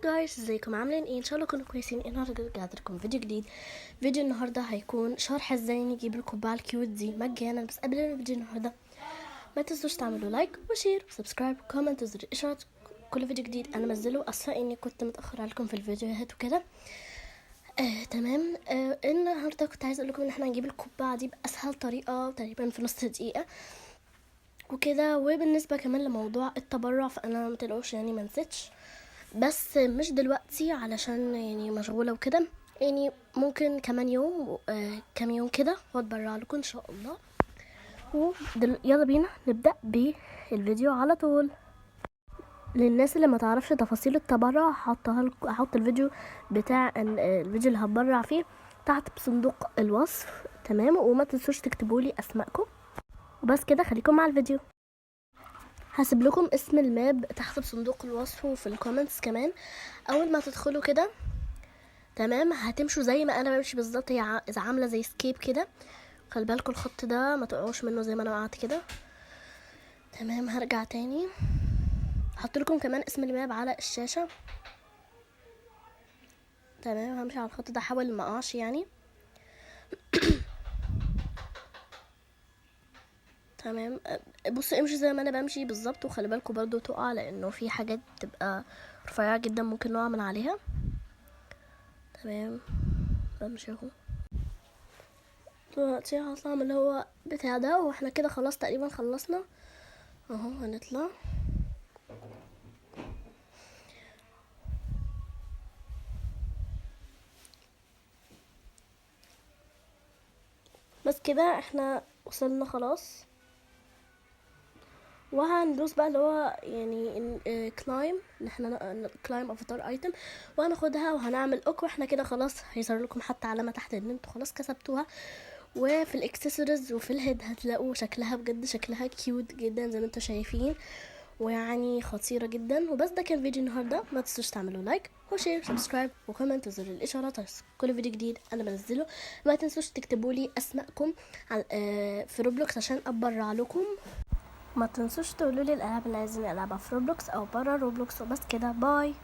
جايز، ازيكم عاملين ايه؟ ان شاء الله كنتم كويسين. النهارده رجعت لكم فيديو جديد. فيديو النهارده هيكون شرح ازاي نجيب القبعه الكيوت دي مجانا. بس قبل الفيديو النهارده ما تنسوش تعملوا لايك وشير وسبسكرايب وكومنت وزر الاشعارات كل فيديو جديد انا منزله. اسفه اني كنت متاخر عليكم في الفيديوهات وكده. تمام. النهارده كنت عايزه اقول لكم ان احنا هنجيب القبعه دي باسهل طريقه، تقريبا في نص دقيقه وكده. وبالنسبه كمان لموضوع التبرع فانا متقلقوش، يعني ما نسيتش، بس مش دلوقتي علشان يعني مشغولة وكده. يعني ممكن كمان يوم كام يوم كده واتبرع لكم ان شاء الله. يلا بينا نبدأ بالفيديو على طول. للناس اللي ما تعرفش تفاصيل التبرع هحط الفيديو بتاع الفيديو اللي هتبرع فيه تحت بصندوق الوصف. تمام، وما تنسوش تكتبوا لي اسماءكم. وبس كده، خليكم مع الفيديو. هسيب لكم اسم الماب تحت بصندوق الوصف وفي الكومنتس كمان. اول ما تدخلوا كده تمام هتمشوا زي ما انا بمشي بالظبط. هي عامله زي سكيب كده، خلي بالكم الخط ده ما تقعوش منه زي ما انا وقعت كده. تمام، هرجع تاني هحط لكم كمان اسم الماب على الشاشه. تمام، همشي على الخط ده، احاول ما اقعش يعني. تمام، بصوا امشي زي ما انا بمشي بالظبط، وخلي بالكم برضو تقع لانه في حاجات بتبقى رفيعه جدا ممكن نقع من عليها. تمام، بمشي اهو. دلوقتي هطلع من اللي هو بتاع ده، واحنا كده خلاص تقريبا خلصنا اهو. هنطلع بس كده، احنا وصلنا خلاص. وهندوس بقى اللي هو يعني كلايم، ان احنا كلايم افاتار ايتم، وهناخدها وهنعمل اوك. واحنا كده خلاص هيظهر لكم حتى علامه تحت ان انتوا خلاص كسبتوها. وفي الاكسسوارز وفي الهيد هتلاقوا شكلها بجد شكلها كيوت جدا زي ما انتوا شايفين، ويعني خطيره جدا. وبس ده كان فيديو النهارده. ما تنسوش تعملوا لايك وشير سبسكرايب وكومنت وزر الاشعارات كل فيديو جديد انا بنزله. ما تنسوش تكتبوا لي اسماءكم في روبلوكس عشان اتبرع لكم. ما تنسوش تقولوا لي الالعاب اللي عايزين العبها في روبلوكس او برا روبلوكس. وبس كده، باي.